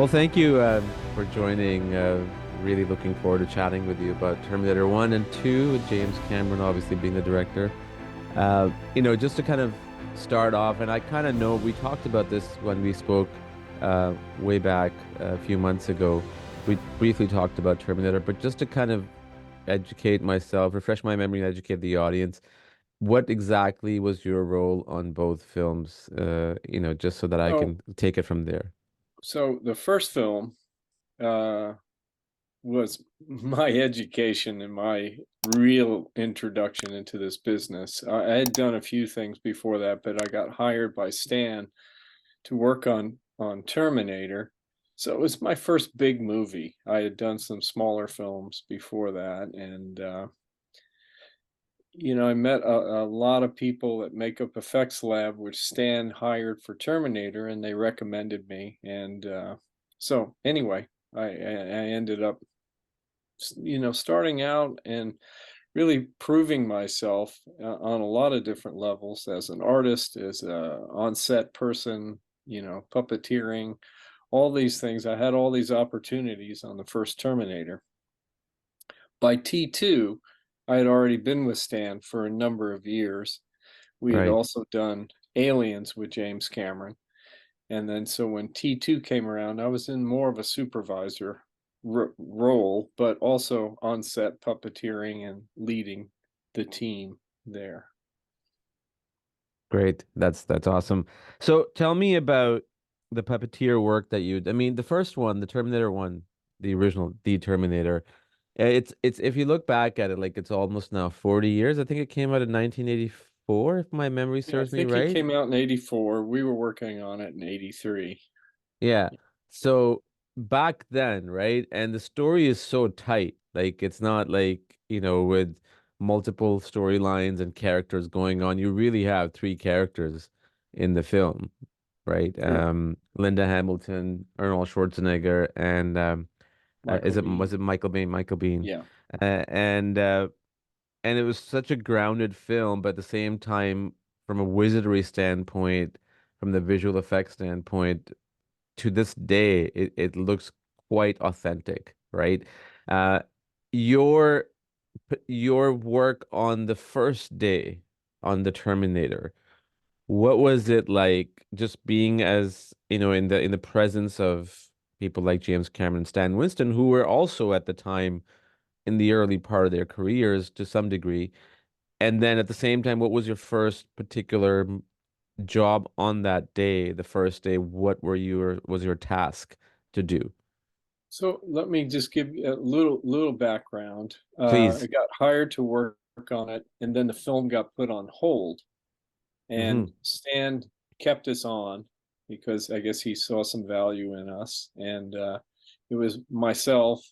Well, thank you for joining. Really looking forward to chatting with you about Terminator 1 and 2, with James Cameron obviously being the director. Just to kind of start off, and I kind of know we talked about this when we spoke way back a few months ago. We briefly talked about Terminator, but just to kind of educate myself, refresh my memory, and educate the audience, what exactly was your role on both films? Just so that I So, can take it from there. so the first film uh, was my education and my real introduction into this business. I had done a few things before that, but I got hired by Stan to work on Terminator. So it was my first big movie. I had done some smaller films before that, and I met a lot of people at Makeup Effects Lab, which Stan hired for Terminator, and they recommended me. And so, anyway, I ended up, starting out and really proving myself on a lot of different levels as an artist, as a on-set person, puppeteering, all these things. I had all these opportunities on the first Terminator. By T2, I had already been with Stan for a number of years. We had Right. also done Aliens with James Cameron. And then so when T2 came around, I was in more of a supervisor role, but also on set puppeteering and leading the team there. Great. That's awesome. So tell me about the puppeteer work that you, I mean, the first one, the Terminator one, the original, the Terminator. It's if you look back at it, like it's almost now 40 years. I think it came out in 1984, if my memory Yeah, I serves me think it right. came out in 84. We were working on it in 83. Yeah. So back then, right? And the story is so tight. Like it's not like, with multiple storylines and characters going on. You really have three characters in the film, right? True. Linda Hamilton, Arnold Schwarzenegger, and Michael was Bean. it Michael Biehn? Michael Biehn. Yeah. Uh, and uh and it was such a grounded film, but at the same time, from a wizardry standpoint, from the visual effects standpoint, to this day, it looks quite authentic, right? Uh, your your work on the first day on the Terminator, what was it like just being as, in the presence of people like James Cameron and Stan Winston, who were also at the time in the early part of their careers to some degree, and then at the same time, what was your first particular job on that day, the first day? What was your task to do? So let me just give you a little background. I Please. got hired to work on it, and then the film got put on hold. And Hmm. Stan kept us on because I guess he saw some value in us. And it was myself,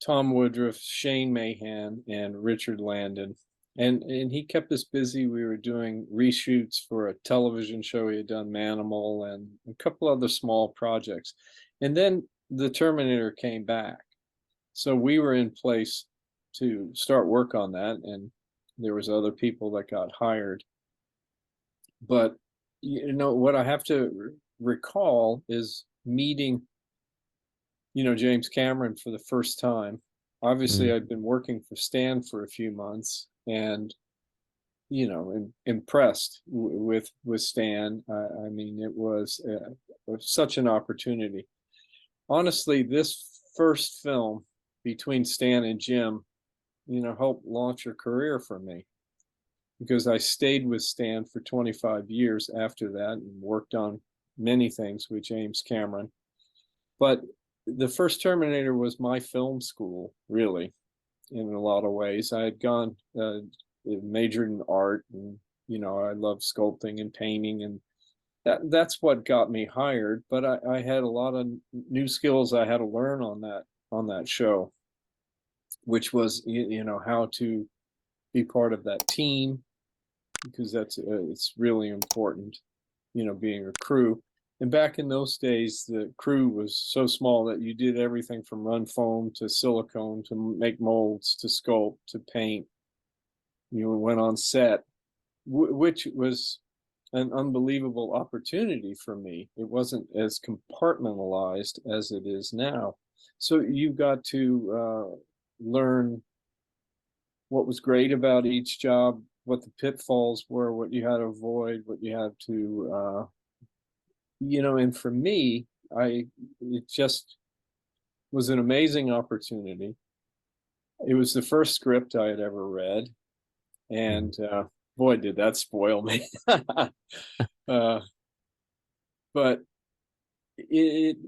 Tom Woodruff, Shane Mahan, and Richard Landon. And he kept us busy. We were doing reshoots for a television show he had done, Manimal, and a couple other small projects. And then the Terminator came back. So we were in place to start work on that, and there was other people that got hired. But what I have to recall is meeting, James Cameron for the first time. Obviously, I'd been working for Stan for a few months, and impressed with Stan. I mean, it was such an opportunity. Honestly, this first film between Stan and Jim, helped launch a career for me because I stayed with Stan for 25 years after that and worked on many things with James Cameron. But the first Terminator was my film school, really, in a lot of ways. I had gone, majored in art, and I love sculpting and painting, and that's what got me hired. But I had a lot of new skills I had to learn on that show, which was how to be part of that team, because it's really important, being a crew. And back in those days, the crew was so small that you did everything from run foam to silicone to make molds to sculpt to paint. You went on set, which was an unbelievable opportunity for me. It wasn't as compartmentalized as it is now. So you got to learn what was great about each job, what the pitfalls were, what you had to avoid, what you had to, and for me, it just was an amazing opportunity. It was the first script I had ever read, Mhm. and boy, did that spoil me. uh, but it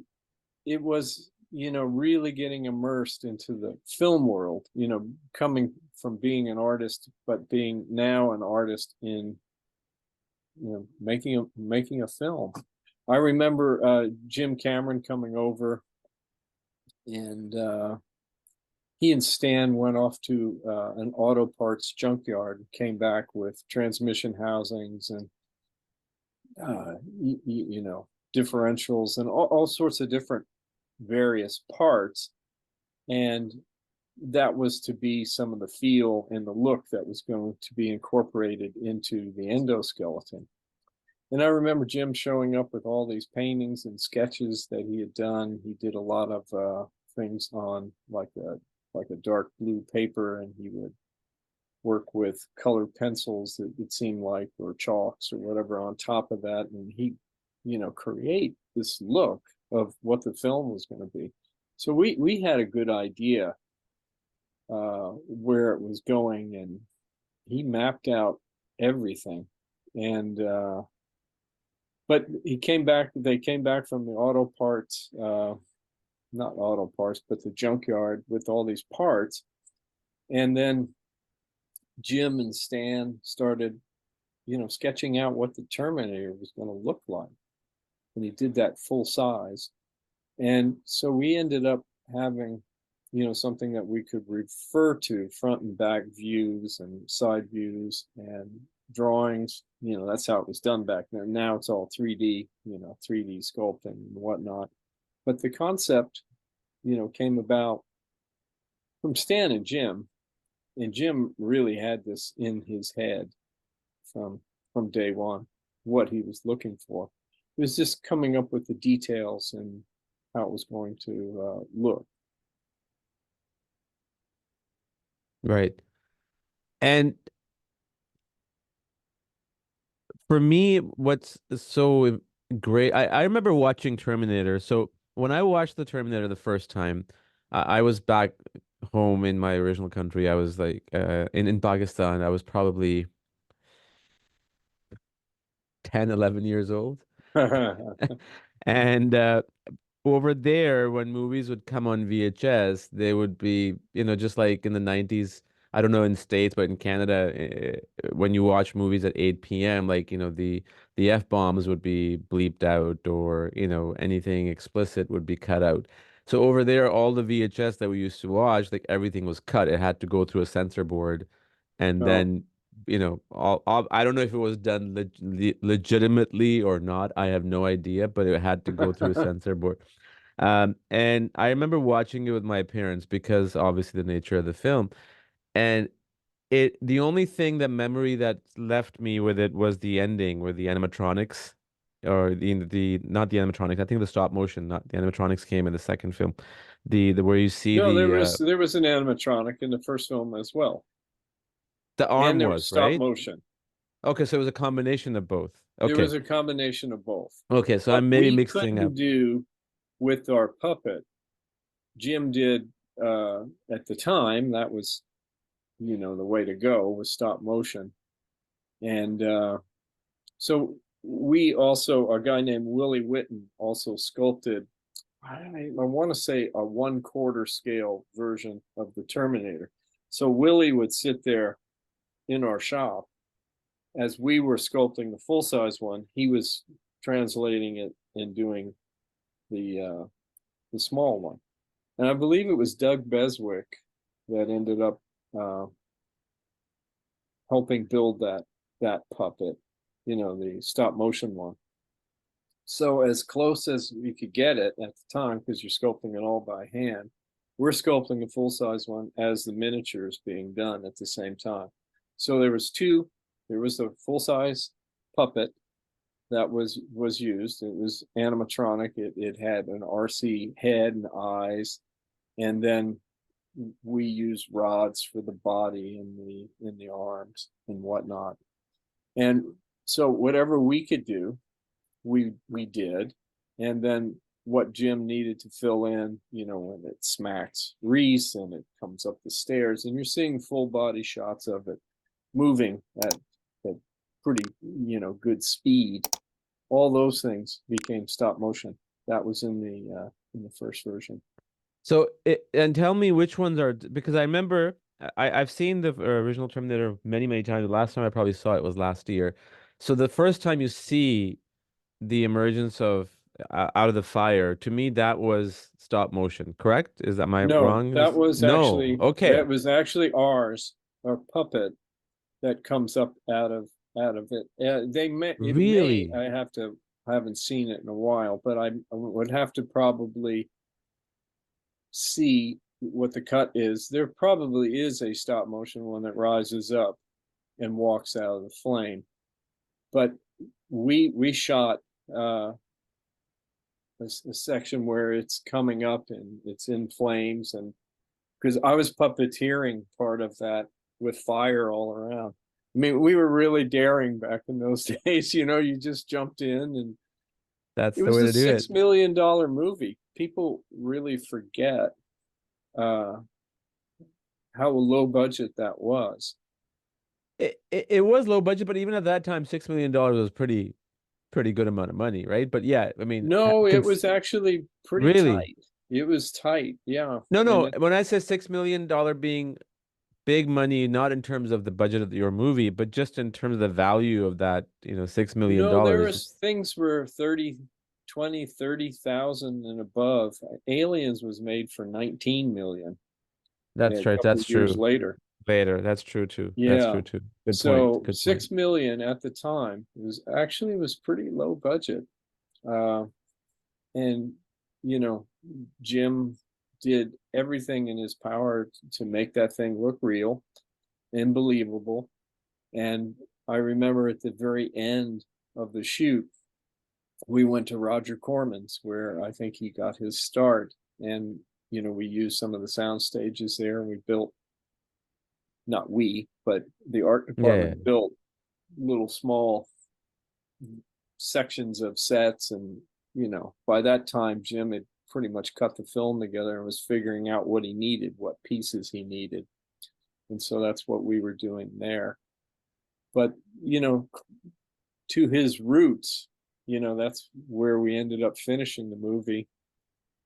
it was, really getting immersed into the film world, coming from being an artist, but being now an artist in, making a film. I remember Jim Cameron coming over, and he and Stan went off to an auto parts junkyard, came back with transmission housings and differentials and all sorts of different various parts. And that was to be some of the feel and the look that was going to be incorporated into the endoskeleton. And I remember Jim showing up with all these paintings and sketches that he had done. He did a lot of things on like a dark blue paper, and he would work with colored pencils that it seemed like, or chalks or whatever on top of that, and he, create this look of what the film was going to be. So we had a good idea where it was going, and he mapped out everything. And but he came back. They came back from the auto parts, not auto parts, but the junkyard with all these parts. And then Jim and Stan started, sketching out what the Terminator was going to look like, and he did that full size. And so we ended up having, something that we could refer to, front and back views and side views and drawings. That's how it was done back then. Now it's all 3D, 3D sculpting and whatnot. But the concept, came about from Stan and Jim really had this in his head from day one, what he was looking for. It was just coming up with the details and how it was going to look. Right. And for me, what's so great, I remember watching Terminator. So when I watched the Terminator the first time, I was back home in my original country. I was like in Pakistan. I was probably 10, 11 years old. And over there, when movies would come on VHS, they would be, just like in the 90s. I don't know in States, but in Canada, when you watch movies at 8 p.m., like, the F-bombs would be bleeped out, or, anything explicit would be cut out. So over there, all the VHS that we used to watch, like everything was cut. It had to go through a censor board, and Oh. then I don't know if it was done legitimately or not. I have no idea, but it had to go through a censor board. And I remember watching it with my parents because obviously the nature of the film. And the only thing that memory that left me with it was the ending where the animatronics, or the not the animatronics, I think the stop motion, not the animatronics, came in the second film. The where you see No, there was an animatronic in the first film as well, the and arm there was was, stop right? motion. Okay, so it was a combination of both. There Okay. was a combination of both. Okay, so What I'm maybe we mixing up. couldn't do with our puppet, Jim did at the time. That was, the way to go, was stop motion. And so we also, a guy named Willie Witten also sculpted, I want to say, a 1/4 scale version of the Terminator. So Willie would sit there in our shop as we were sculpting the full size one. He was translating it and doing the small one. And I believe it was Doug Beswick that ended up uh, helping build that puppet, the stop motion one. So as close as we could get it at the time, because you're sculpting it all by hand, we're sculpting the full size one as the miniature is being done at the same time. So there was two. There was the full size puppet, that was used. It was animatronic. It had an RC head and eyes, and then we use rods for the body and the arms and whatnot. And so whatever we could do, we did. And then what Jim needed to fill in, when it smacks Reese and it comes up the stairs, and you're seeing full body shots of it moving at pretty, good speed. All those things became stop motion. That was in the first version. So and tell me which ones are, because I remember I've seen the original Terminator many, many times. The last time I probably saw it was last year. So the first time you see the emergence of out of the fire, to me that was stop motion, correct? Is that, am I No, wrong? that was No. actually Okay. that was actually ours, our puppet that comes up out of it. It may Really? I haven't seen it in a while, but I would have to probably see what the cut is. There probably is a stop motion one that rises up and walks out of the flame, but we shot a section where it's coming up and it's in flames, and because I was puppeteering part of that with fire all around. I mean, we were really daring back in those days. You just jumped in, and That's it the was way a to do it. $6 million movie. People really forget uh, how low budget that was. It was low budget, but even at that time, $6 million was pretty good amount of money, right? But yeah, I mean, No, it was actually pretty really? tight. It was tight, yeah. No, And no. When I say $6 million being big money, not in terms of the budget of your movie, but just in terms of the value of that, $6 million no, there dollars. was things were 30, 20, 30,000 and above. Aliens was made for 19 million That's a true. couple That's of years true. later. Later. That's true too. That's Yeah. true too. Good point. So Good point. 6 million at the time was pretty low budget. Uh, and you know, Jim did everything in his power to make that thing look real and believable. And I remember at the very end of the shoot, we went to Roger Corman's, where I think he got his start. And, we used some of the sound stages there, and we built, not we, but the art Yeah, yeah. department built little small sections of sets. And, by that time, Jim had pretty much cut the film together and was figuring out what he needed, what pieces he needed. And so that's what we were doing there. But, to his roots, that's where we ended up finishing the movie.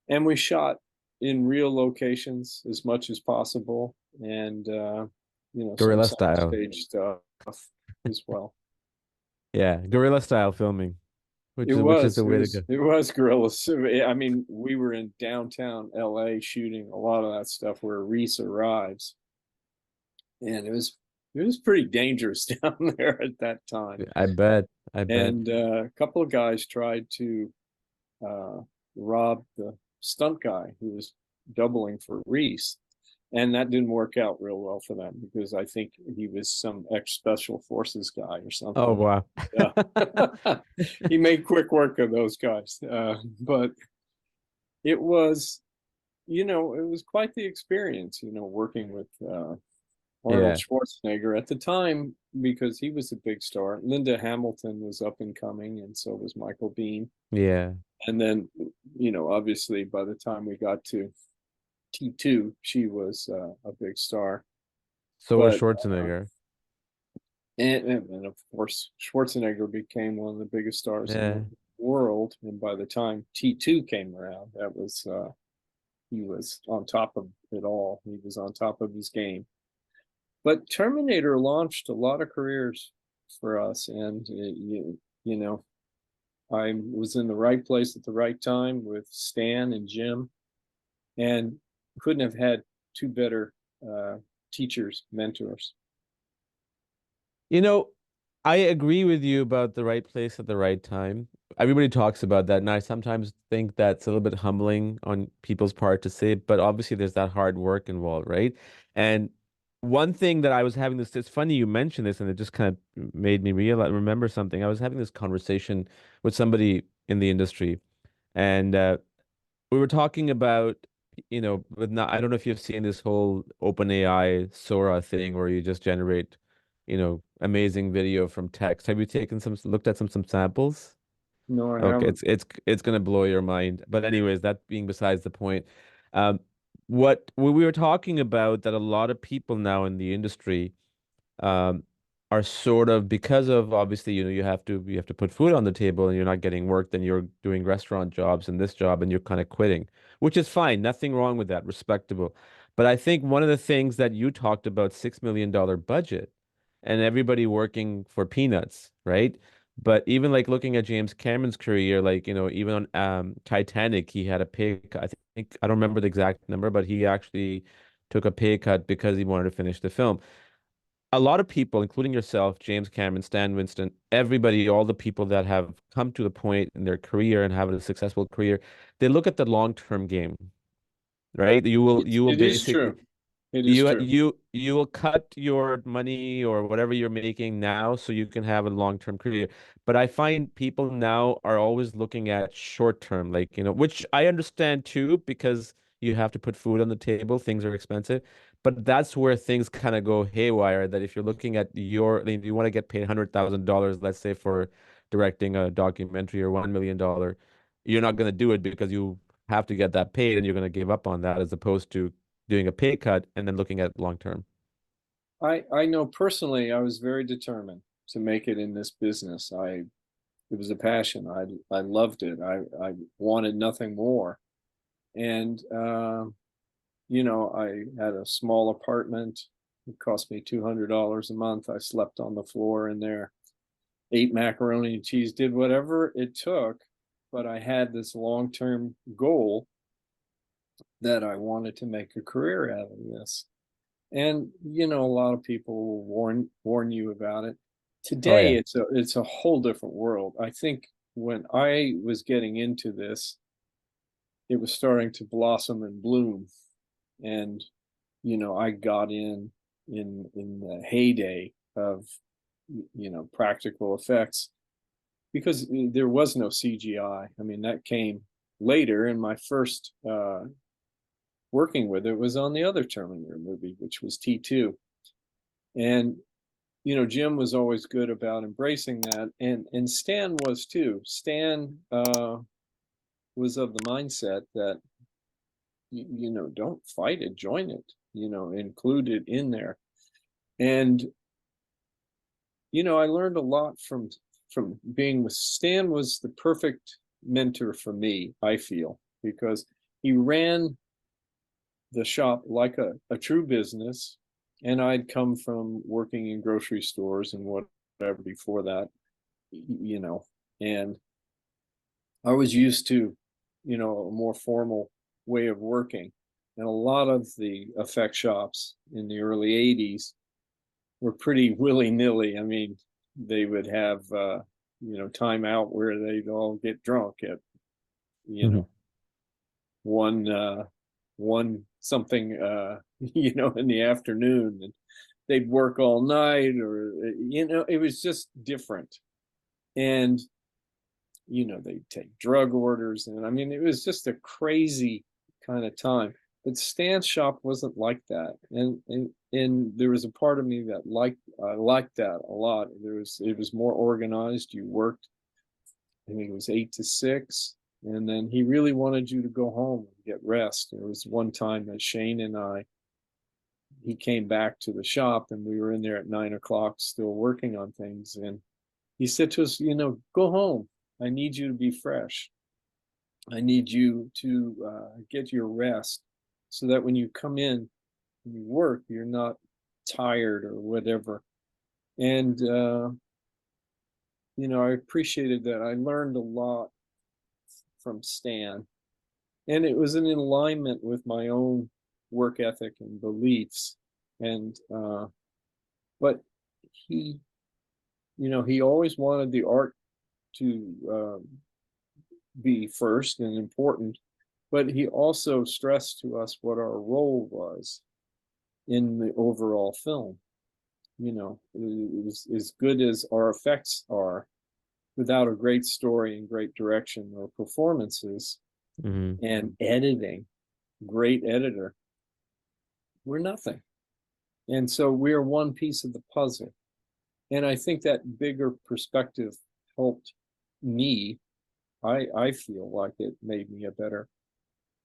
And we shot in real locations as much as possible, and some Guerrilla style. soundstage stuff as well. Yeah, guerrilla style filming, It which is was the it way to was go. it was guerrillas. I mean, we were in downtown LA shooting a lot of that stuff where Reese arrives, and it was pretty dangerous down there at that time. I bet. I bet. And a couple of guys tried to uh, rob the stunt guy who was doubling for Reese. And that didn't work out real well for them, because I think he was some ex special forces guy or Oh something. wow. Yeah. He made quick work of those guys. But it was, it was quite the experience, working with Arnold Yeah. Schwarzenegger at the time, because he was a big star. Linda Hamilton was up and coming, and so was Michael Biehn. Yeah. And then, obviously, by the time we got to T2, she was a big star. So was But Schwarzenegger. and of course, Schwarzenegger became one of the biggest stars in Yeah. the world. And by the time T2 came around, he was on top of it all. He was on top of his game. But Terminator launched a lot of careers for us, and I was in the right place at the right time with Stan and Jim, and couldn't have had two better teachers, mentors. You know, I agree with you about the right place at the right time. Everybody talks about that, and I sometimes think that's a little bit humbling on people's part to say, but obviously there's that hard work involved, right? And one thing that I was having this, it's funny you mentioned this, and it just kind of made me realize, remember something. I was having this conversation with somebody in the industry, and we were talking about, with not, I don't know if you've seen this whole OpenAI Sora thing where you just generate, amazing video from text. Have you looked at some samples? No, I Okay, haven't. it's gonna blow your mind. But anyways, that being besides the point, um, what we were talking about that a lot of people now in the industry um, are sort of, because of obviously, you have to put food on the table and you're not getting work, then you're doing restaurant jobs and this job and you're kind of quitting, which is fine. Nothing wrong with that, respectable. But I think one of the things that you talked about, $6 million budget and everybody working for peanuts, right? But even like looking at James Cameron's career, like, even on Titanic, he had a pay cut. I think I don't remember the exact number, but he actually took a pay cut because he wanted to finish the film. A lot of people, including yourself, James Cameron, Stan Winston, everybody, all the people that have come to the point in their career and have a successful career, they look at the long-term game, right? You will It is basically true. It is you true. you will cut your money or whatever you're making now so you can have a long-term career. But I find people now are always looking at short-term, like, which I understand too, because you have to put food on the table, things are expensive. But that's where things kind of go haywire, that if you're looking at like, you want to get paid $100,000, let's say, for directing a documentary or $1 million, you're not going to do it because you have to get that paid and you're going to give up on that, as opposed to doing a pay cut and then looking at long term. I know personally I was very determined to make it in this business. It was a passion. I loved it. I wanted nothing more. And I had a small apartment. It cost me $200 a month. I slept on the floor in there, ate macaroni and cheese, did whatever it took. But I had this long-term goal that I wanted to make a career out of this. And a lot of people will warn you about it. Oh Today, yeah. it's a whole different world. I think when I was getting into this, it was starting to blossom and bloom, and I got in the heyday of practical effects, because there was no CGI. I mean, that came later. In my first working with it was on the other Terminator movie, which was T2. And Jim was always good about embracing that, and Stan was too. Stan was of the mindset that don't fight it, join it, include it in there. And I learned a lot from being with Stan. Was the perfect mentor for me, I feel, because he ran the shop like a true business, and I'd come from working in grocery stores and whatever before that, you know, and I was used to, a more formal way of working. And a lot of the effect shops in the early 80s were pretty willy-nilly. I mean, they would have, time out where they'd all get drunk at, you Mhm. know, one, one something, in the afternoon, and they'd work all night, or, it was just different. And they'd take drug orders, and I mean, it was just a crazy kind of time. But Stan's shop wasn't like that, and there was a part of me that liked that a lot. It was more organized. You worked, I think it was 8 to 6, and then he really wanted you to go home and get rest. There was one time that Shane and he came back to the shop, and we were in there at 9 o'clock still working on things, and he said to us, go home. I need you to be fresh. I need you to get your rest, so that when you come in and you work, you're not tired or whatever. And, I appreciated that. I learned a lot from Stan, and it was in alignment with my own work ethic and beliefs. And, but he, he always wanted the art to be first and important, but he also stressed to us what our role was. in the overall film. As good as our effects are, without a great story and great direction or performances Hmm. and editing, great editor, we're nothing. And so we're one piece of the puzzle. And I think that bigger perspective helped me. I feel like it made me a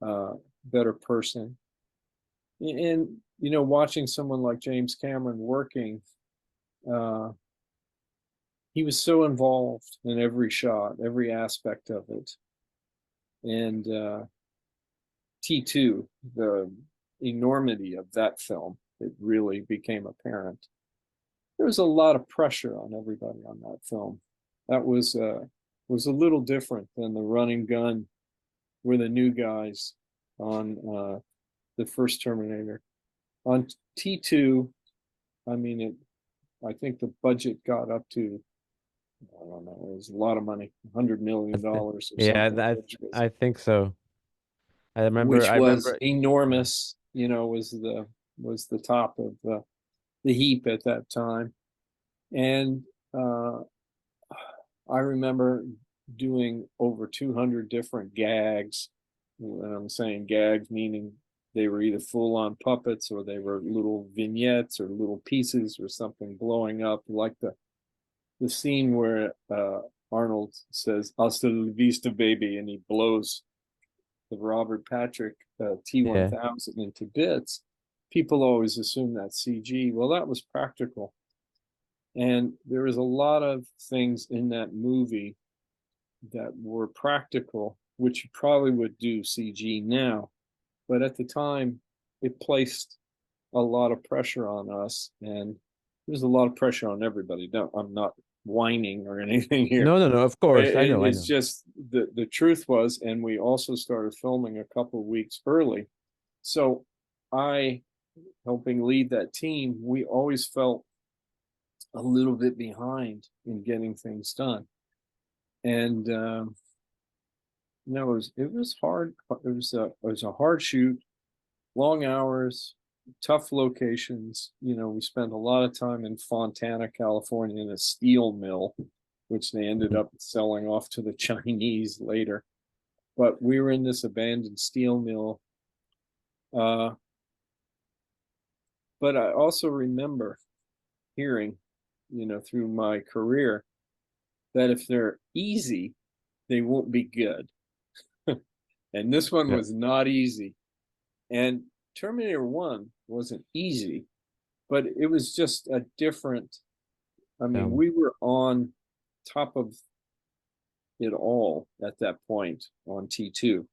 uh, better person. And watching someone like James Cameron working, uh, he was so involved in every shot, every aspect of it. And T2, the enormity of that film, it really became apparent. There was a lot of pressure on everybody on that film. That was a little different than the running gun with the new guys on the first Terminator. On T2, I mean, I think the budget got up to, I don't know, it was a lot of money, $100 million or Yeah, something, I think so. which I was remember. Yeah. enormous. Was the top of the heap at that time. And uh, I remember doing over 200 different gags. When I'm saying gags, meaning they were either full on puppets or they were little vignettes or little pieces or something blowing up, like the scene where Arnold says "Hasta la vista, baby," and he blows the Robert Patrick Yeah. T1000 into bits. People always assume that's CG. Well, that was practical. And there was a lot of things in that movie that were practical, which you probably would do CG now. But at the time, it placed a lot of pressure on us, and there's a lot of pressure on everybody. No, I'm not whining or anything here. No, no, no. Of course, I know, I It's know. just the truth was, and we also started filming a couple of weeks early. So I, helping lead that team, we always felt a little bit behind in getting things done. And it was hard. It was a hard shoot, long hours, tough locations. We spent a lot of time in Fontana, California, in a steel mill, which they ended Mhm. up selling off to the Chinese later. But we were in this abandoned steel mill. Uh, but I also remember hearing, through my career, that if they're easy, they won't be good. And this one Yeah. was not easy. And Terminator 1 wasn't easy, but it was just a different. I mean, Um, we were on top of it all at that point on T2,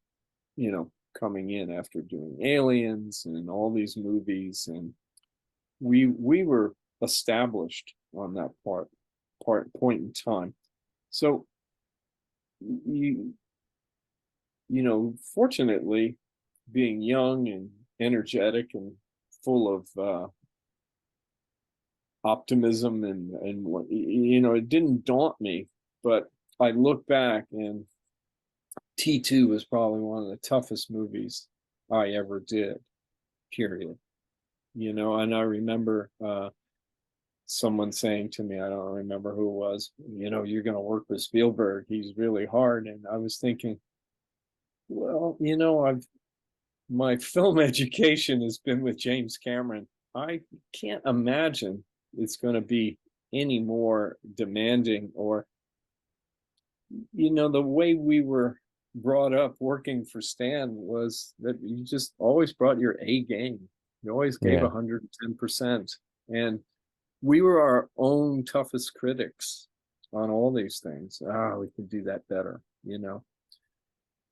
coming in after doing Aliens and all these movies. And we were established on that point in time. So you fortunately, being young and energetic and full of optimism and it didn't daunt me. But I look back, and T2 was probably one of the toughest movies I ever did, period. And I remember someone saying to me, I don't remember who it was, you're going to work with Spielberg, he's really hard. And I was thinking, well, I've my film education has been with James Cameron. I can't imagine it's going to be any more demanding. Or the way we were brought up working for Stan was that you just always brought your A game. You always gave yeah. 110%. And we were our own toughest critics on all these things. We could do that better.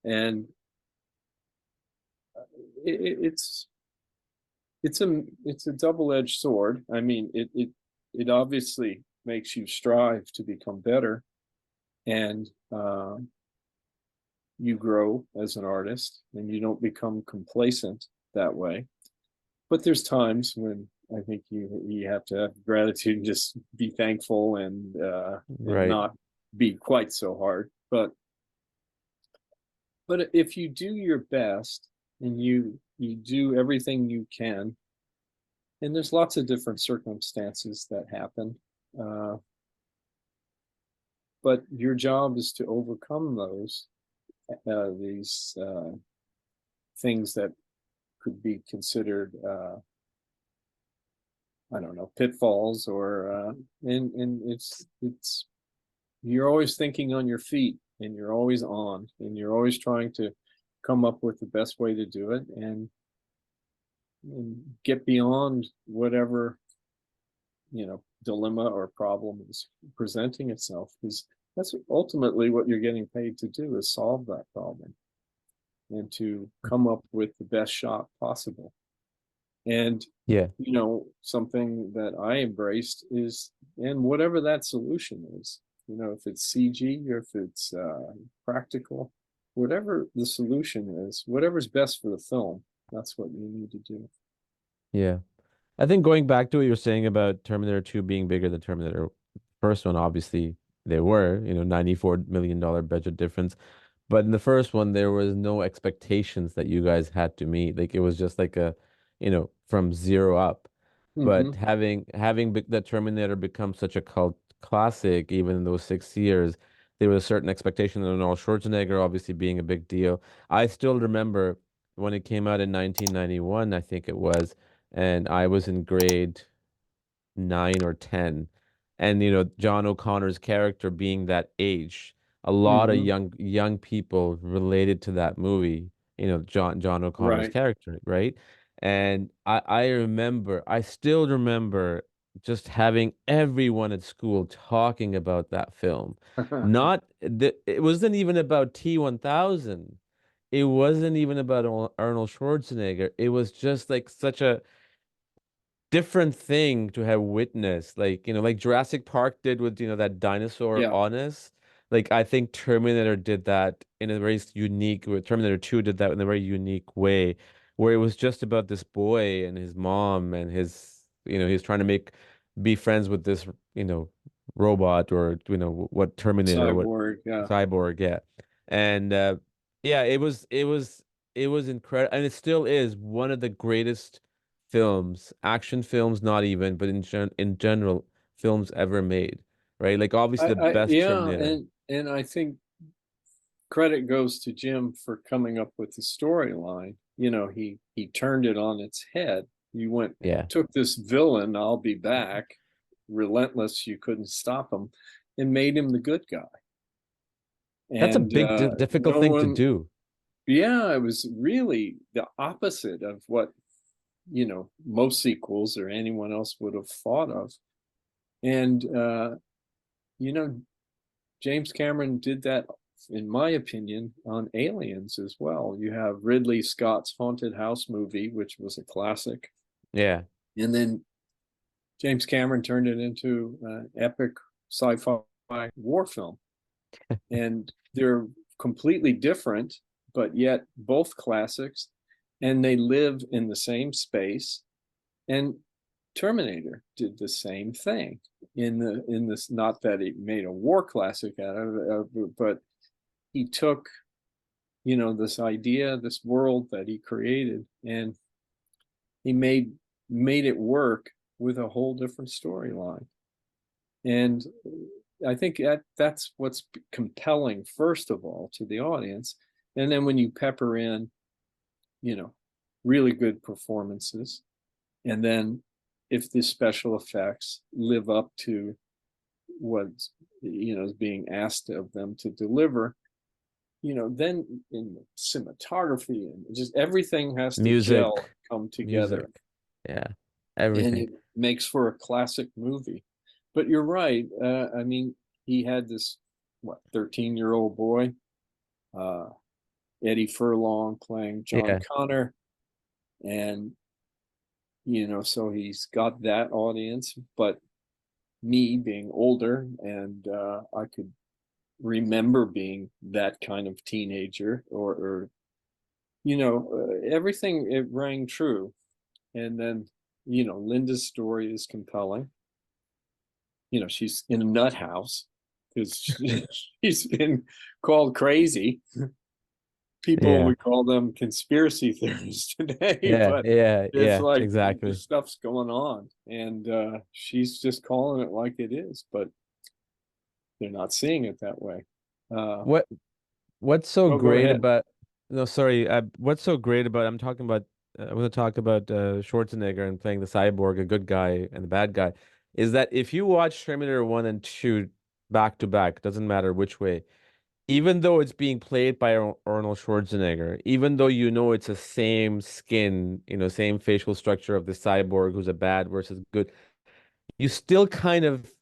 And it's it's a double-edged sword. I mean, it obviously makes you strive to become better, and you grow as an artist, and you don't become complacent that way. But there's times when I think you have to have gratitude and just be thankful, and Right. not be quite so hard. But if you do your best and you do everything you can, And there's lots of different circumstances that happen. Uh, but your job is to overcome these things that could be considered, I don't know, pitfalls, or and it's you're always thinking on your feet, and you're always on, and you're always trying to come up with the best way to do it, and get beyond whatever, dilemma or problem is presenting itself, because that's ultimately what you're getting paid to do, is solve that problem and to come up with the best shot possible. And Yeah. something that I embraced is, and whatever that solution is, if it's CG or if it's practical, whatever the solution is, whatever's best for the film, that's what you need to do. Yeah. I think going back to what you're saying about Terminator 2 being bigger than Terminator first one, obviously they were, $94 million budget difference. But in the first one, there was no expectations that you guys had to meet. Like it was just like from zero up. But Mm-hmm. having the Terminator become such a cult classic, even in those 6 years, there was a certain expectation of Arnold Schwarzenegger obviously being a big deal. I still remember when it came out in 1991, I think it was, and I was in grade 9 or 10. And John O'Connor's character being that age, a lot of Mm-hmm. young people related to that movie, John O'Connor's Right. character, right? And I still remember just having everyone at school talking about that film. It wasn't even about T-1000. It wasn't even about Arnold Schwarzenegger. It was just like such a different thing to have witnessed. Like, like Jurassic Park did with, that dinosaur Yeah. honest. Like, I think Terminator did that in a very unique way. Terminator 2 did that in a very unique way, where it was just about this boy and his mom and he's trying to be friends with this, robot, or, what Terminator, what Cyborg. Yeah. cyborg, yeah. And yeah, it was incredible, and it still is one of the greatest films, action films, not even, but in general, films ever made, right? Like obviously the best Yeah, Terminator. and I think credit goes to Jim for coming up with the storyline. He turned it on its head. You went Yeah. took this villain, I'll be back, relentless, you couldn't stop him, and made him the good guy. That's a And big difficult no thing to one, do. yeah, it was really the opposite of what, most sequels or anyone else would have thought of. And you know, James Cameron did that, in my opinion, on Aliens as well. You have Ridley Scott's Haunted House movie, which was a classic, Yeah. and then James Cameron turned it into an epic sci-fi war film. And they're completely different, but yet both classics, and they live in the same space. And Terminator did the same thing in this, not that he made a war classic out of it, but he took, this idea, this world that he created, and he made it work with a whole different storyline. And I think that's what's compelling, first of all, to the audience. And then when you pepper in, you know, really good performances, and then if the special effects live up to what's, is being asked of them to deliver, then in the cinematography and just everything has to gel, Music, come together, music. Yeah. and Everything. it makes for a classic movie. But you're right. I mean, he had this, what, 13-year-old boy, uh, Eddie Furlong playing John Yeah. Connor, and so he's got that audience. But me being older, and I could remember being that kind of teenager, or everything, it rang true. And then Linda's story is compelling. She's in a nut house because she's been called crazy. People Yeah. would call them conspiracy theories today, Yeah. but Yeah. it's Yeah. like Exactly. this stuff's going on, and she's just calling it like it is, but they're not seeing it that way. Uh, What What's so oh, go great ahead. about no, sorry, what's so great about I'm talking about I want to talk about Schwarzenegger and playing the cyborg, a good guy and the bad guy, is that if you watch Terminator 1 and 2 back to back, doesn't matter which way, even though it's being played by Arnold Schwarzenegger, even though you know it's the same skin, same facial structure of the cyborg who's a bad versus good, you still kind of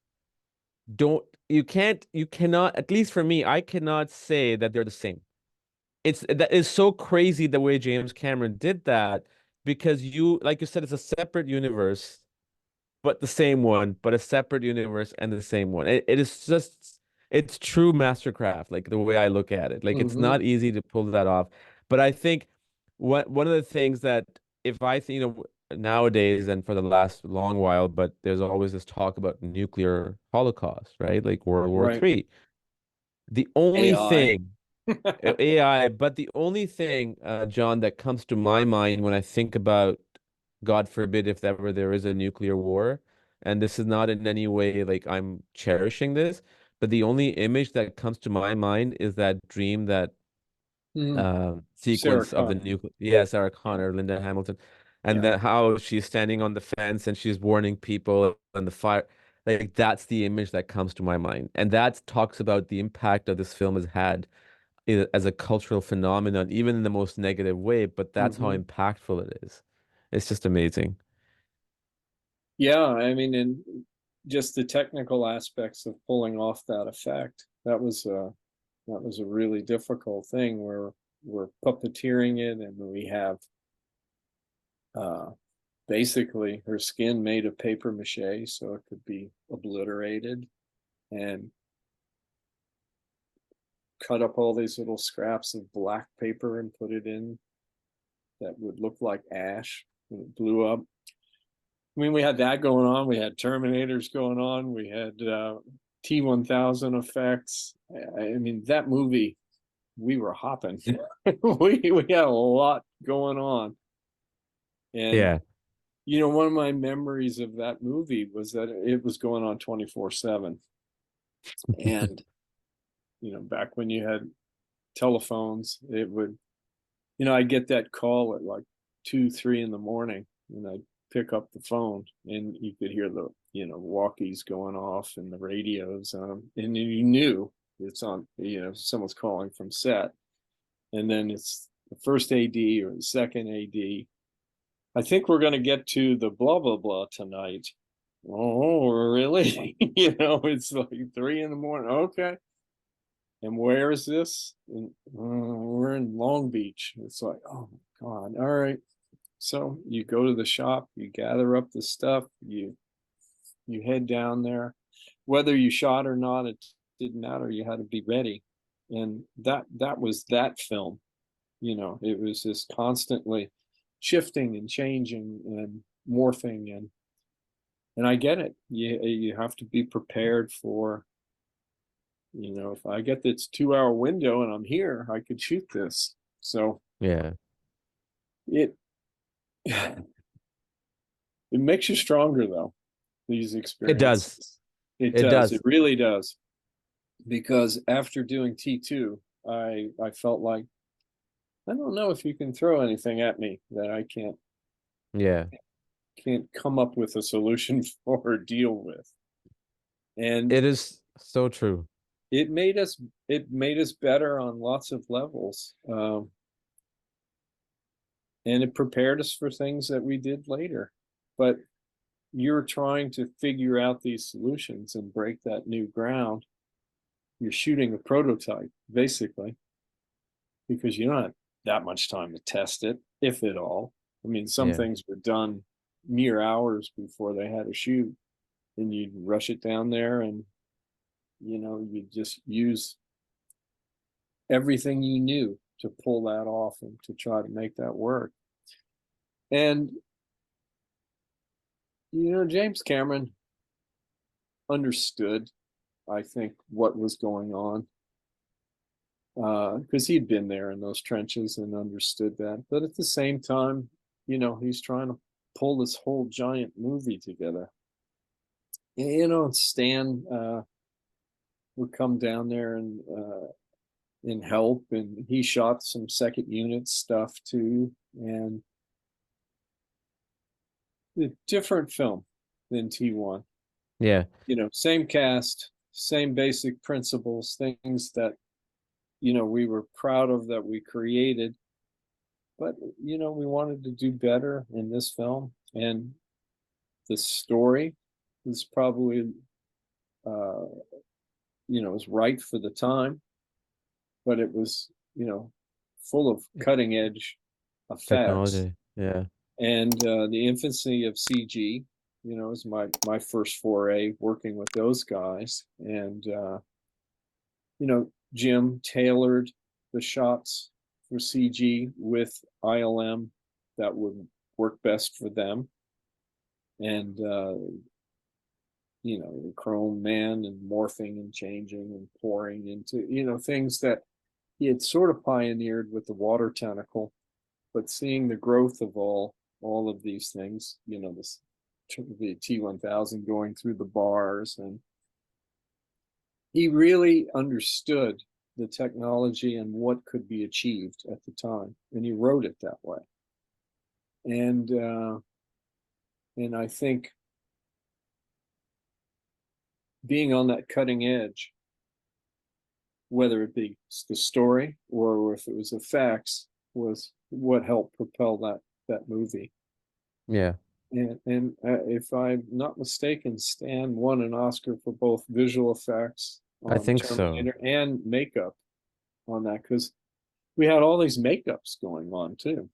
you cannot, at least for me, I cannot say that they're the same. That is so crazy the way James Cameron did that because like you said, it's a separate universe, but the same one, but a separate universe and the same one. It is just, it's true mastercraft, like the way I look at it. Like it's Hmm. not easy to pull that off. But I think one of the things that if I think, nowadays and for the last long while, but there's always this talk about nuclear holocaust, right? Like World War Right. Three. The only AI. thing AI, but the only thing, John, that comes to my mind when I think about, God forbid, if ever there is a nuclear war, and this is not in any way like I'm cherishing this, but the only image that comes to my mind is that dream, that Mm. Sarah sequence of the Connor. nuclear, yeah, Sarah Yeah. Connor, Linda Hamilton, and Yeah. that how she's standing on the fence and she's warning people and the fire. Like that's the image that comes to my mind, and that talks about the impact that this film has had as a cultural phenomenon, even in the most negative way, but that's how Hmm. impactful it is. It's just amazing. Yeah. I mean, and just the technical aspects of pulling off that effect. That was a really difficult thing where we're puppeteering it, and we have uh, basically her skin made of paper mache so it could be obliterated, and cut up all these little scraps of black paper and put it in that would look like ash when it blew up. I mean, we had that going on. We had Terminators going on. We had T-1000 effects. I mean, that movie, we were hopping. We had a lot going on. And, Yeah. one of my memories of that movie was that it was going on 24/7. And, back when you had telephones, it would, I'd get that call at like 2, 3 in the morning, and I'd pick up the phone, and you could hear the, walkies going off and the radios, and you knew it's on, someone's calling from set, and then it's the first AD or the second AD. I think we're going to get to the blah blah blah tonight. Oh, really? It's like 3 in the morning. Okay. And where is this? We're in Long Beach. It's like, oh my God. All right. So you go to the shop, you gather up the stuff, you head down there. Whether you shot or not, it didn't matter. You had to be ready. And that was that film. It was just constantly shifting and changing and morphing, and I get it. You have to be prepared for, if I get this 2 hour window and I'm here, I could shoot this. So Yeah. it it makes you stronger though, these It does. experiences. It It does. It does. really does. Because after doing T2, I felt like I don't know if you can throw anything at me that I Yeah. can't come up with a solution for or deal with. And It is so true. it made us it made us better on lots of levels. And it prepared us for things that we did later. But you're trying to figure out these solutions and break that new ground. You're shooting a prototype, basically, because you don't have that much time to test it, if at all. I mean, some Yeah. things were done mere hours before they had a shoot, and you'd rush it down there, and you just use everything you knew to pull that off and to try to make that work. And James Cameron understood, I think, what was going on. because he'd been there in those trenches and understood that. But at the same time, he's trying to pull this whole giant movie together. Stan would come down there and help, and he shot some second unit stuff too, and a different film than T1. Yeah. Same cast, same basic principles, things that we were proud of that we created, but we wanted to do better in this film, and the story was probably uh was right for the time, but it was full of cutting edge effects, Technology. Yeah. and the infancy of CG. Is my first foray working with those guys, and Jim tailored the shots for CG with ILM that would work best for them, and the Chrome Man and morphing and changing and pouring into things that he had sort of pioneered with the water tentacle, but seeing the growth of all of these things, this the T1000 going through the bars, and he really understood the technology and what could be achieved at the time, and he wrote it that way. And I think being on that cutting edge, whether it be the story or if it was effects, was what helped propel that movie. Yeah. And if I'm not mistaken, Stan won an Oscar for both visual effects I on think so. Terminator and makeup on that, because we had all these makeups going on too.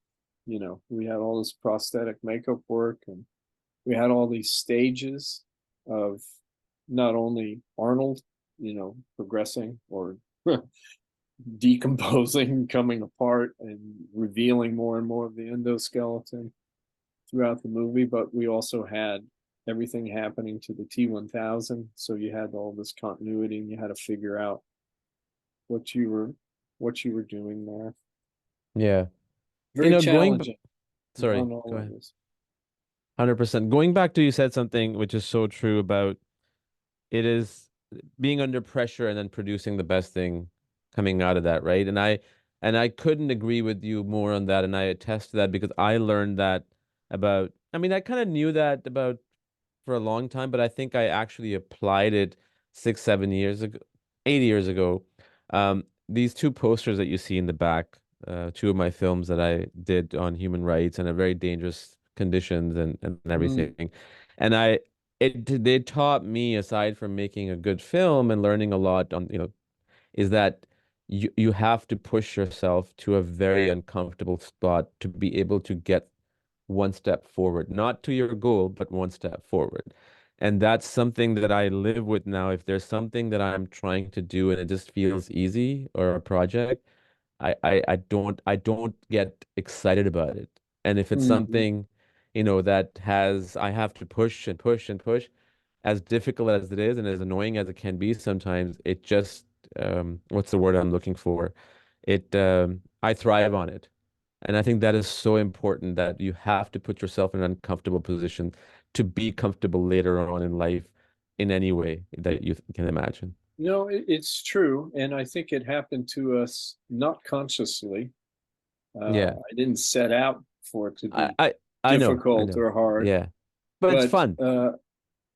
We had all this prosthetic makeup work, and we had all these stages of not only Arnold, progressing or decomposing, coming apart, and revealing more and more of the endoskeleton throughout the movie, but we also had everything happening to the T1000. So you had all this continuity, and you had to figure out what you were doing there. Yeah. Very Going, challenging sorry, on go all of ahead. this. 100%. Going back to you said something which is so true about it is being under pressure and then producing the best thing coming out of that, right? And I couldn't agree with you more on that, and I attest to that because I learned that about, I mean, I kind of knew that about for a long time, but I think I actually applied it 6, 7 years ago, 8 years ago. These two posters that you see in the back, two of my films that I did on human rights and a very dangerous conditions and Mm, everything. And they taught me, aside from making a good film and learning a lot on, is that you have to push yourself to a very uncomfortable spot to be able to get one step forward, not to your goal, but one step forward. And that's something that I live with now. If there's something that I'm trying to do and it just feels easy or a project, I don't get excited about it. And if it's mm, something, that I have to push and push and push, as difficult as it is and as annoying as it can be sometimes, it just what's the word I'm looking for? I thrive on it. And I think that is so important that you have to put yourself in an uncomfortable position to be comfortable later on in life in any way that you can imagine. it's true, and I think it happened to us not consciously. Yeah. I didn't set out for it to I be I I know. I difficult know. or hard, Yeah. But it's but fun.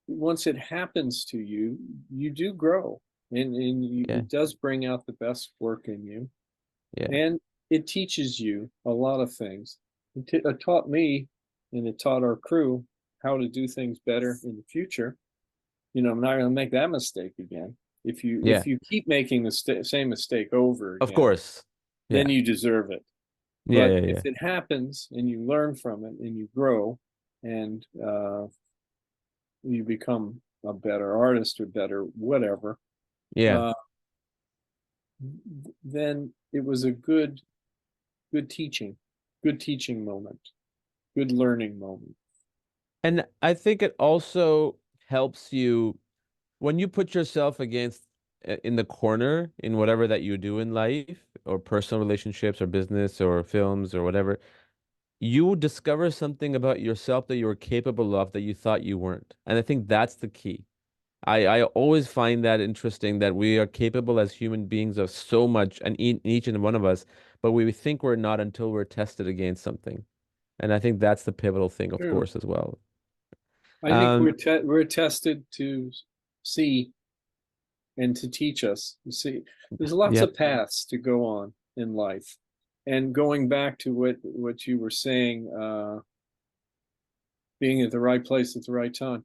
once it happens to you, you do grow, and Yeah. it does bring out the best work in you, Yeah. and it teaches you a lot of things. It taught me, and it taught our crew how to do things better in the future. I'm not going to make that mistake again. If Yeah. you keep making the same mistake over Of again, course. then Yeah. you deserve it. Yeah, But yeah, if yeah. it happens and you learn from it and you grow, and you become a better artist or better whatever, Yeah. uh, then it was a good teaching moment, good learning moment. And I think it also helps you when you put yourself against in the corner in whatever that you do in life, or personal relationships or business or films or whatever, you discover something about yourself that you were capable of that you thought you weren't. And I think that's the key. I always find that interesting that we are capable as human beings of so much, and each and one of us, but we think we're not until we're tested against something. And I think that's the pivotal thing, of True. course, as well. I think Um, we're tested to see and to teach us. You see, there's lots yep. of paths to go on in life. And going back to what you were saying, being at the right place at the right time,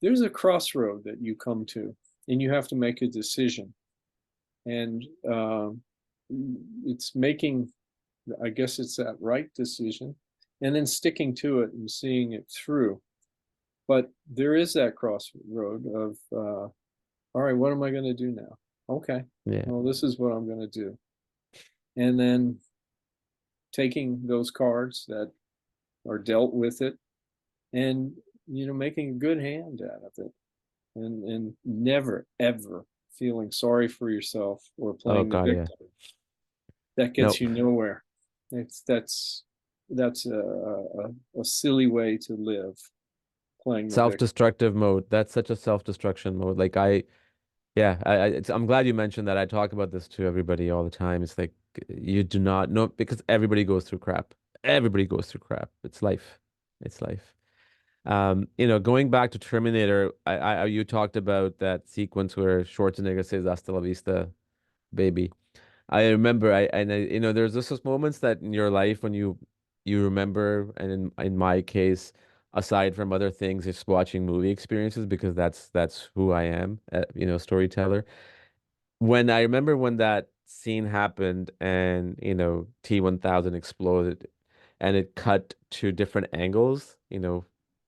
there's a crossroad that you come to, and you have to make a decision. And it's making, I guess it's that right decision, and then sticking to it and seeing it through. But there is that crossroad of, all right, what am I going to do now? Okay, Yeah. well, this is what I'm going to do. And then taking those cards that are dealt with it, and making a good hand out of it, and never ever feeling sorry for yourself or Oh playing the God, yeah. victim. That gets Nope. you nowhere. That's a silly way to live, playing the victim. Self-destructive mode. That's such a self-destruction mode. Like yeah, I'm glad you mentioned that. I talk about this to everybody all the time. It's like you do not know because everybody goes through crap. Everybody goes through crap. It's life. It's life. Going back to Terminator, you talked about that sequence where Schwarzenegger says "Hasta la vista, baby." I remember, there's just those moments that in your life when you remember, and in my case, aside from other things, it's watching movie experiences because that's who I am, storyteller. When I remember when that scene happened and T-1000 exploded, and it cut to different angles,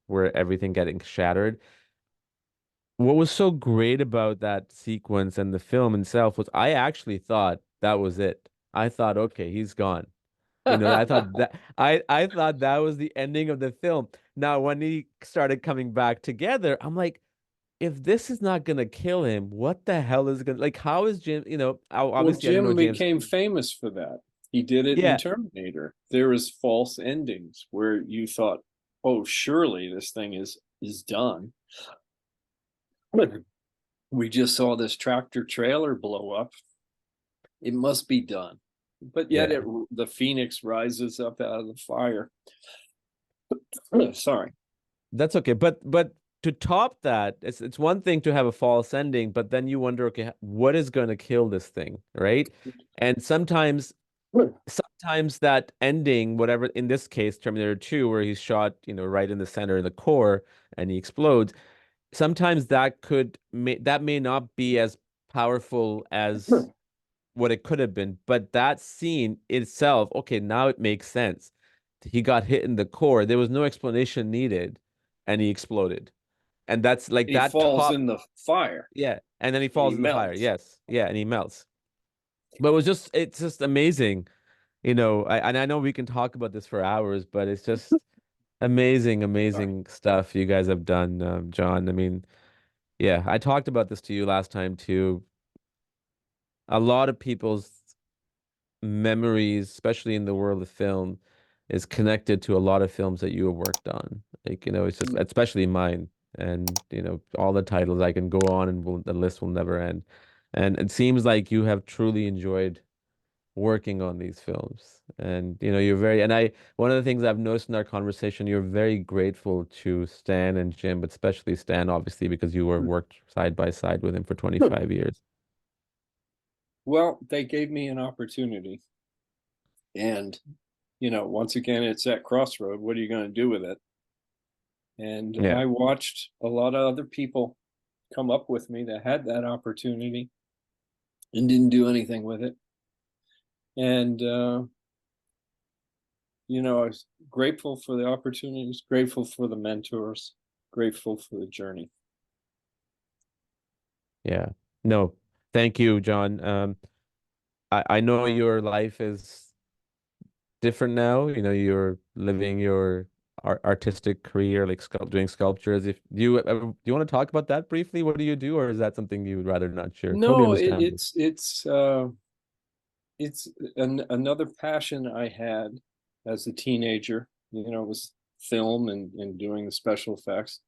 where everything getting shattered. What was so great about that sequence and the film itself was I actually thought that was it. I thought, okay, he's gone. I thought that was the ending of the film. Now, when he started coming back together, I'm like, if this is not gonna kill him, what the hell is gonna like? How is Jim? Well, Obviously, I don't know Jim James. became famous for that. He did it in Yeah, Terminator. There was false endings where you thought, "Oh, surely this thing is done." We just saw this tractor trailer blow up. It must be done. But yet yeah. the phoenix rises up out of the fire. Sorry. That's okay. But to top that, it's one thing to have a false ending, but then you wonder, okay, what is going to kill this thing, right? And sometimes that ending, whatever in this case, Terminator 2, where he's shot, right in the center in the core and he explodes, sometimes that may not be as powerful as what it could have been, but that scene itself, okay, now it makes sense. He got hit in the core. There was no explanation needed, and he exploded. And that's like He that falls top, in the fire yeah. And then he and he falls in the fire. melts. Yes. Yeah, and he melts. But it's just amazing. And I know we can talk about this for hours, but it's just amazing, Sorry. amazing stuff you guys have done, John. I mean, yeah, I talked about this to you last time too. A lot of people's memories, especially in the world of film, is connected to a lot of films that you have worked on. Like, it's just, especially mine. And, all the titles I can go on and the list will never end. And it seems like you have truly enjoyed working on these films. And, one of the things I've noticed in our conversation, you're very grateful to Stan and Jim, but especially Stan, obviously, because you were worked side by side with him for 25 years. Well, they gave me an opportunity. And, once again, it's that crossroad. What are you going to do with it? And Yeah. I watched a lot of other people come up with me that had that opportunity and didn't do anything with it. And, I was grateful for the opportunities, grateful for the mentors, grateful for the journey. Yeah. No, thank you, John. I know your life is different now. You're living your artistic career, like doing sculptures. If do you want to talk about that briefly? What do you do, or is that something you would rather not share? Totally No, understandable. it's another passion I had as a teenager. Was film and doing the special effects,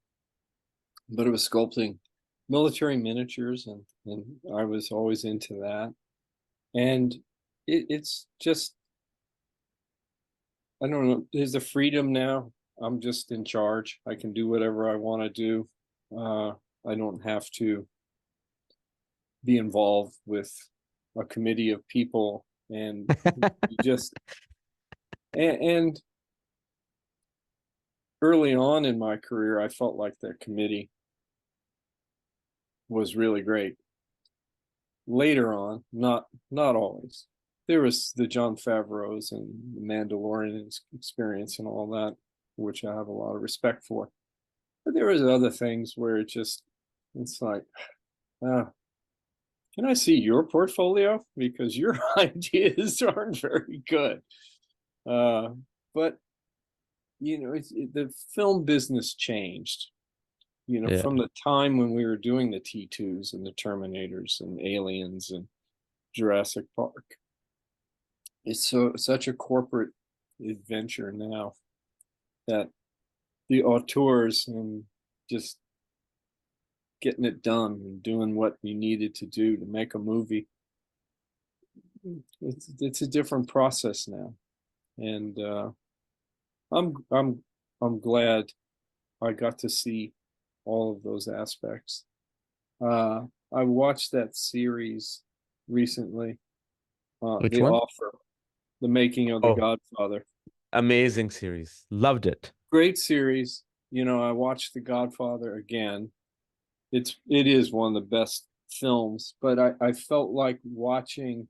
but it was sculpting military miniatures, and I was always into that. And it's just, I don't know, there's a freedom now. I'm just in charge. I can do whatever I want to do. I don't have to be involved with a committee of people, and you just and early on in my career, I felt like the committee was really great. Later on, not always. There was the John Favreau's and the Mandalorian experience and all that, which I have a lot of respect for. But there was other things where it's like, uh, can I see your portfolio? Because your ideas aren't very good. Uh, but the film business changed. Yeah. From the time when we were doing the T2s and the Terminators and Aliens and Jurassic Park. It's such a corporate adventure now that the auteurs and just getting it done and doing what you needed to do to make a movie, it's a different process now. And I'm glad I got to see all of those aspects. I watched that series recently, Which The one? Offer, the making of The Oh, Godfather. amazing series. Loved it. Great series. I watched The Godfather again. It is one of the best films, but I felt like watching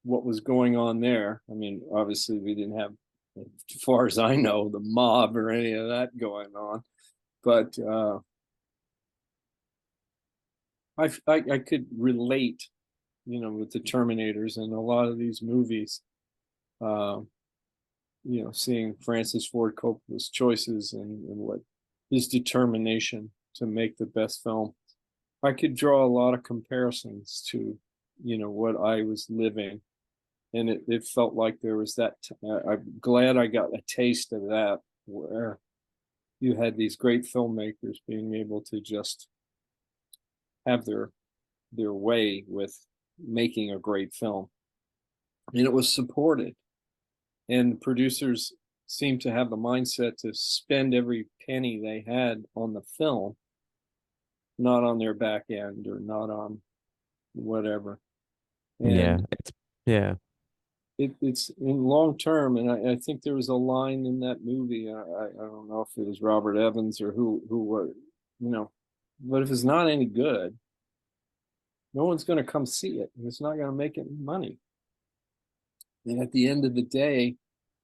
what was going on there. I mean, obviously we didn't have, as far as I know, the mob or any of that going on, but I could relate, with the Terminators and a lot of these movies. Uh, seeing Francis Ford Coppola's choices and what his determination to make the best film. I could draw a lot of comparisons to, what I was living. And it felt like there was that. I'm glad I got a taste of that, where you had these great filmmakers being able to just have their way with making a great film. And it was supported. And producers seemed to have the mindset to spend every penny they had on the film, not on their back end or not on whatever. Yeah. And Yeah. it's in long term. And I think there was a line in that movie. I don't know if it was Robert Evans or who was, but if it's not any good, no one's going to come see it, and it's not going to make any money. And at the end of the day,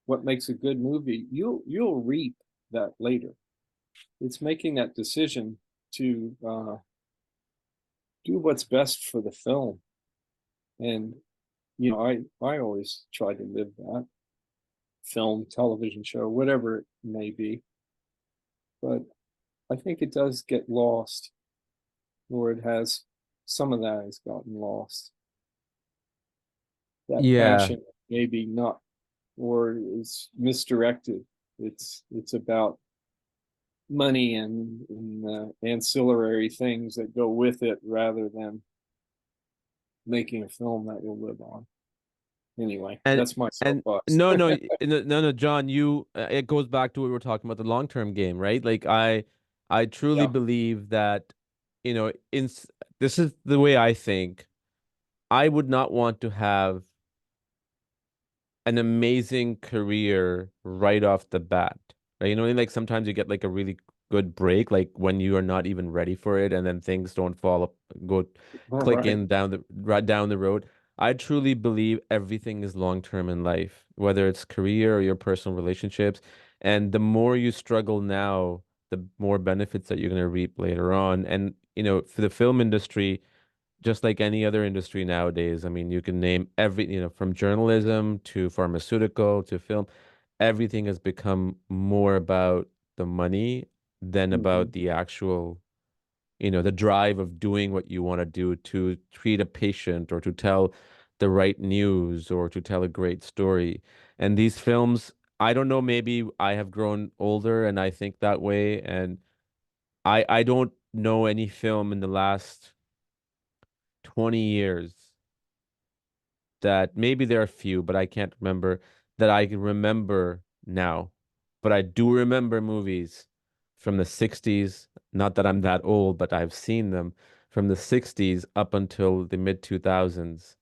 what makes a good movie, you'll reap that later. It's making that decision to do what's best for the film. And I always try to live that, film, television show, whatever it may be. But I think it does get lost, or it has, some of that has gotten lost. That Yeah. passion maybe not, or is misdirected. It's about money and ancillary things that go with it, rather than making a film that you'll live on. Anyway, And that's my and soapbox. no, John, you it goes back to what we were talking about, the long-term game, right? Like I truly Yeah. believe that, in this is the way I think. I would not want to have an amazing career right off the bat. Right? Like sometimes you get like a really good break, like when you are not even ready for it, and then things don't fall up, go All click right. in down the right down the road. I truly believe everything is long term in life, whether it's career or your personal relationships. And the more you struggle now, the more benefits that you're going to reap later on. And, for the film industry, just like any other industry nowadays. I mean, you can name every, from journalism to pharmaceutical to film. everything has become more about the money than Hmm. about the actual, the drive of doing what you want to do to treat a patient or to tell the right news or to tell a great story. And these films, I don't know, maybe I have grown older and I think that way. And I don't know any film in the last 20 years that maybe there are a few, but I can't remember that I can remember now. But I do remember movies from the 60s. Not that I'm that old, but I've seen them from the 60s up until the mid 2000s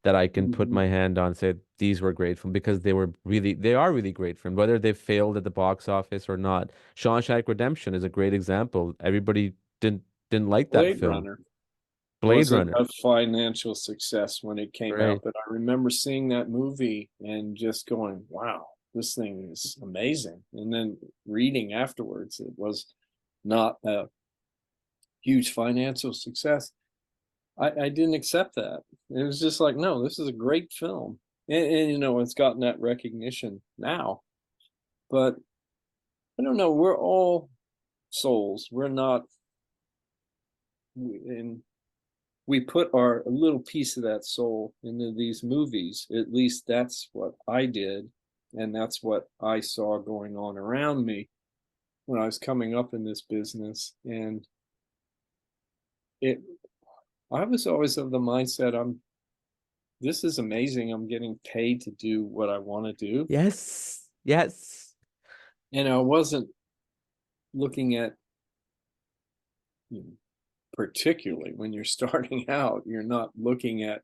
that I can put Hmm. my hand on and say these were great films because they are really great films, whether they failed at the box office or not. Shawshank Redemption is a great example. Everybody didn't like that Blade film. Runner Blade wasn't Runner, a financial success when it came out, right? but I remember seeing that movie and just going, wow, this thing is amazing. And then reading afterwards, it was not a huge financial success. I didn't accept that. It was just like, no, this is a great film. And it's gotten that recognition now. But I don't know, we're all souls. We're not, and we put our a little piece of that soul into these movies. At least that's what I did, and that's what I saw going on around me when I was coming up in this business. And it I was always of the mindset, this is amazing. I'm getting paid to do what I want to do. Yes, yes. And I wasn't looking at, you know, particularly when you're starting out, you're not looking at,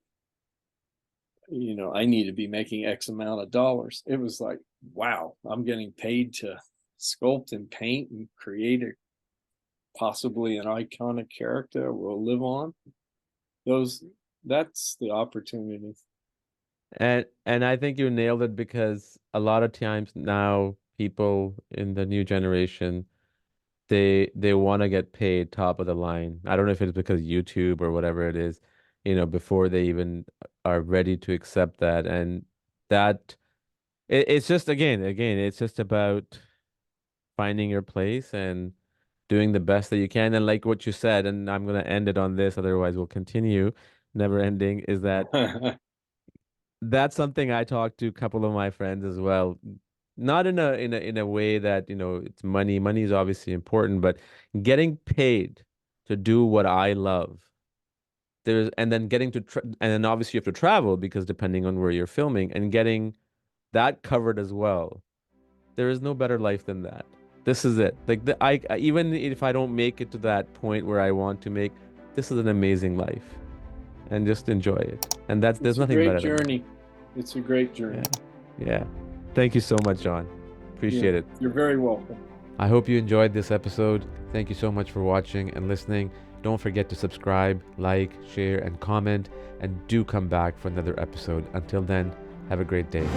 I need to be making X amount of dollars. It was like, wow, I'm getting paid to sculpt and paint and create a possibly an iconic character will live on. Those that's the opportunity. And I think you nailed it because a lot of times now people in the new generation they want to get paid top of the line. I don't know if it's because YouTube or whatever it is, before they even are ready to accept that. And that it's just again, it's just about finding your place and doing the best that you can. And like what you said, and I'm gonna end it on this, otherwise we'll continue, never ending, is that that's something I talked to a couple of my friends as well. Not in a way that, it's money. Money is obviously important, but getting paid to do what I love. And then getting to and then obviously you have to travel because depending on where you're filming and getting that covered as well. There is no better life than that. This is it. Like even if I don't make it to that point where I want to make, this is an amazing life and just enjoy it. And there's It's a nothing great better than that. journey. It's a great Yeah. journey. Yeah. Thank you so much, John. Yeah, Appreciate it. you're very welcome. I hope you enjoyed this episode. Thank you so much for watching and listening. Don't forget to subscribe, like, share, and comment. And do come back for another episode. Until then, have a great day.